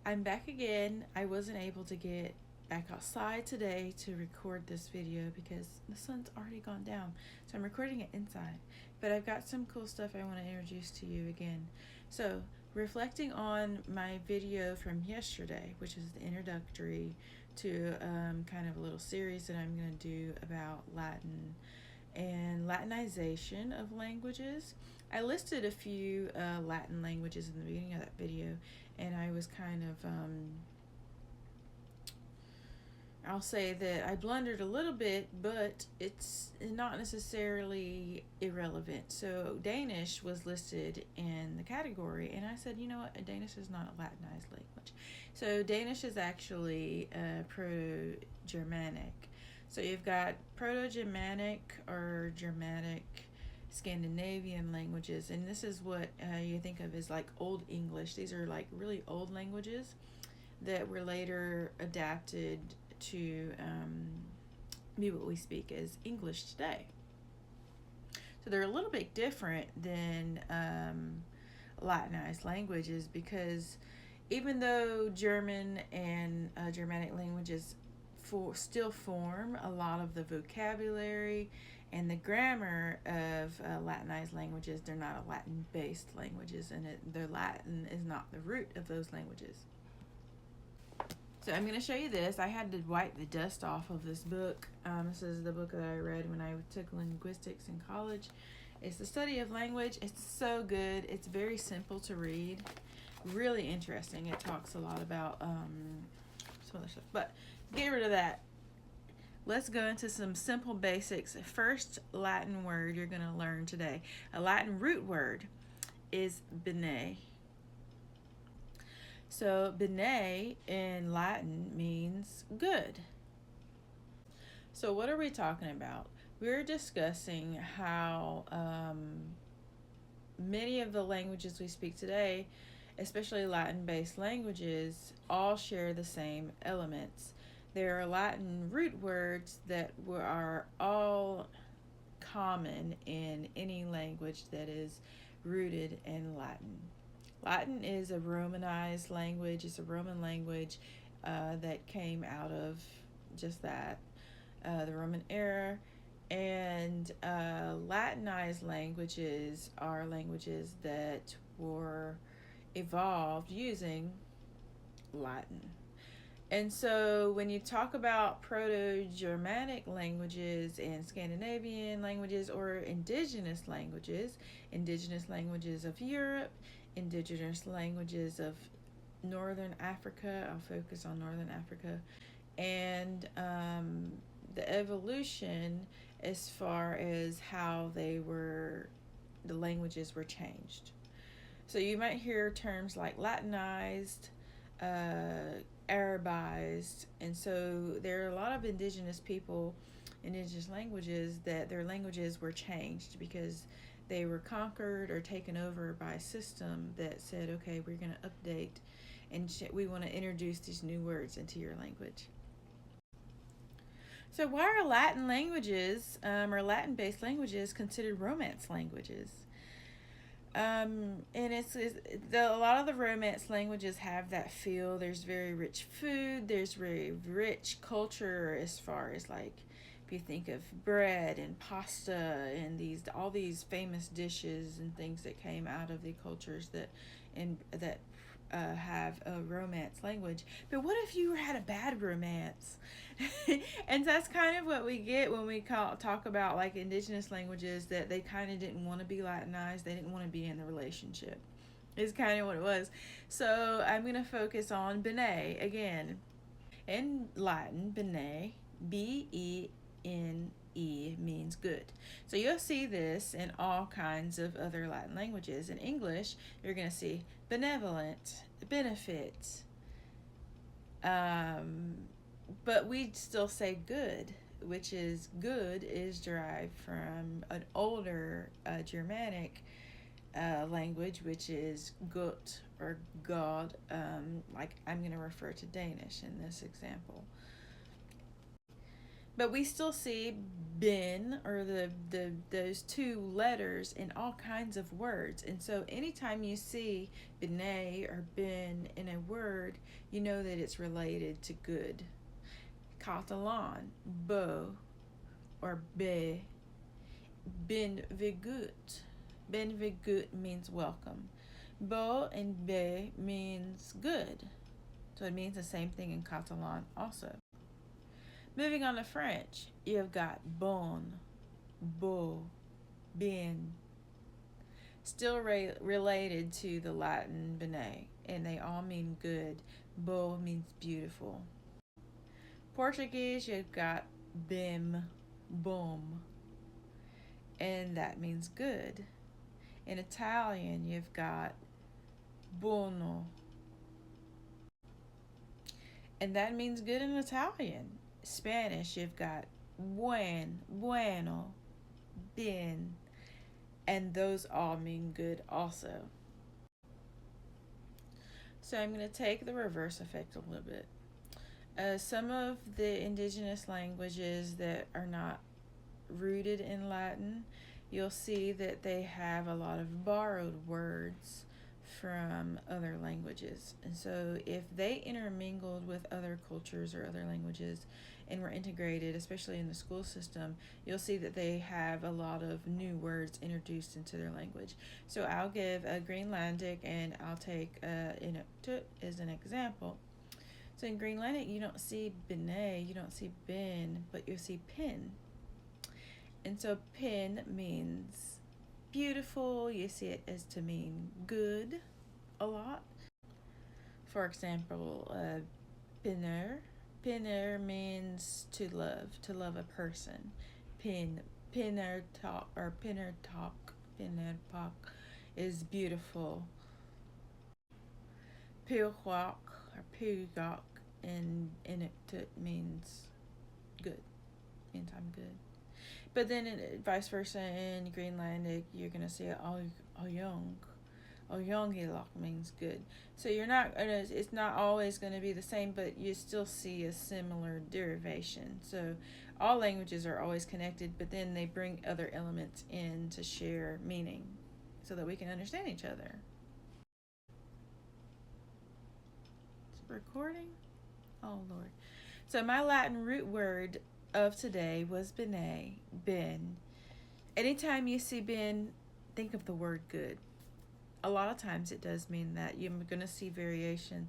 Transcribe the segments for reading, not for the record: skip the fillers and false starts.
I'm back again. I wasn't able to get back outside today to record this video because the sun's already gone down. So I'm recording it inside. But I've got some cool stuff I want to introduce to you again. So, reflecting on my video from yesterday, which is the introductory to kind of a little series that I'm going to do about Latin and Latinization of languages. I listed a few Latin languages in the beginning of that video, and I was kind of, I'll say that I blundered a little bit, but it's not necessarily irrelevant. So Danish was listed in the category, and I said, you know what, Danish is not a Latinized language. So Danish is actually Proto-Germanic. So you've got Proto-Germanic or Germanic Scandinavian languages, and this is what you think of as like Old English. These are like really old languages that were later adapted to be what we speak as English today. So they're a little bit different than Latinized languages because even though German and Germanic languages still form a lot of the vocabulary and the grammar of Latinized languages, they're not Latin-based languages, and their Latin is not the root of those languages. So I'm going to show you this. I had to wipe the dust off of this book. This is the book that I read when I took linguistics in college. It's the study of language. It's so good. It's very simple to read. Really interesting. It talks a lot about some other stuff. But get rid of that. Let's go into some simple basics. First Latin word you're going to learn today. A Latin root word is bene. So bene in Latin means good. So what are we talking about? We're discussing how many of the languages we speak today, especially Latin-based languages, all share the same elements. There are Latin root words that are all common in any language that is rooted in Latin. Latin is a Romanized language. It's a Roman language that came out of just that, the Roman era. And Latinized languages are languages that were evolved using Latin. And so when you talk about Proto-Germanic languages and Scandinavian languages or indigenous languages of Europe, indigenous languages of Northern Africa, I'll focus on Northern Africa, and the evolution as far as how the languages were changed. So you might hear terms like Latinized, Arabized, and so there are a lot of indigenous languages that their languages were changed because they were conquered or taken over by a system that said, okay, we're going to update and we want to introduce these new words into your language. So why are Latin languages or Latin-based languages considered Romance languages? And a lot of the Romance languages have that feel. There's very rich food. There's very rich culture as far as like if you think of bread and pasta and all these famous dishes and things that came out of the cultures that have a Romance language. But what if you had a bad romance? And that's kind of what we get when we talk about like indigenous languages, that they kind of didn't want to be Latinized. They didn't want to be in the relationship. Is kind of what it was. So I'm going to focus on bene again. In Latin, bene, B-E-N-E, means good. So you'll see this in all kinds of other Latin languages. In English, you're going to see benevolent, benefit, but we still say good, which is good is derived from an older Germanic language, which is gut or God, like I'm going to refer to Danish in this example. But we still see bin or the those two letters in all kinds of words. And so anytime you see bene or bin in a word, you know that it's related to good. Catalan, beau or be, benvingut. Benvingut means welcome. Beau and be means good. So it means the same thing in Catalan also. Moving on to French, you've got bon, beau, bien. Still related to the Latin bene, and they all mean good. Beau means beautiful. Portuguese, you've got bim, bom, and that means good. In Italian, you've got buono, and that means good in Italian. Spanish, you've got bueno, bien, and those all mean good also. So I'm going to take the reverse effect a little bit. Some of the indigenous languages that are not rooted in Latin, you'll see that they have a lot of borrowed words from other languages. And so if they intermingled with other cultures or other languages and were integrated, especially in the school system, you'll see that they have a lot of new words introduced into their language. So I'll give a Greenlandic and I'll take Inuktitut as an example. So in Greenlandic, you don't see bene, you don't see bin, but you see pin. And so pin means beautiful. You see it as to mean good a lot. For example, pinner. Pinner means to love a person. Pinner talk or pinner talk, pinner talk is beautiful. Pilwak or pilgok in Inuktitut means good, means I'm good. But then vice versa in Greenlandic, you're going to see Oyong. Oyongilok means good. So you're not gonna, it's not always going to be the same, but you still see a similar derivation. So all languages are always connected, but then they bring other elements in to share meaning so that we can understand each other. Is it recording? Oh, Lord. So my Latin root word of today was bene, bin. Anytime you see bin, think of the word good. A lot of times it does mean that. You're going to see variation.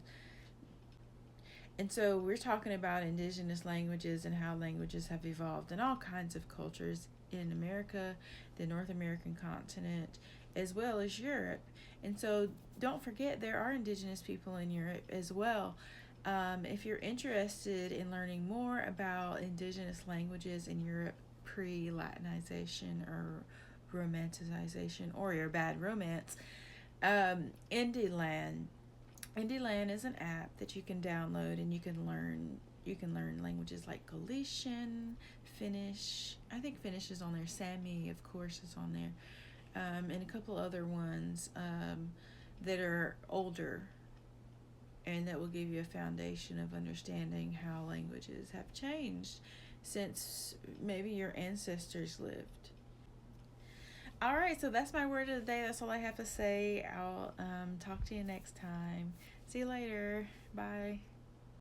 And so we're talking about indigenous languages and how languages have evolved in all kinds of cultures in America, the North American continent, as well as Europe. And so don't forget there are indigenous people in Europe as well. If you're interested in learning more about indigenous languages in Europe pre-Latinization or romanticization or your bad romance, IndieLand is an app that you can download and you can learn languages like Galician, Finnish. I think Finnish is on there. Sami, of course, is on there, and a couple other ones that are older, and that will give you a foundation of understanding how languages have changed since maybe your ancestors lived. All right, so that's my word of the day. That's all I have to say. I'll talk to you next time. See you later. Bye.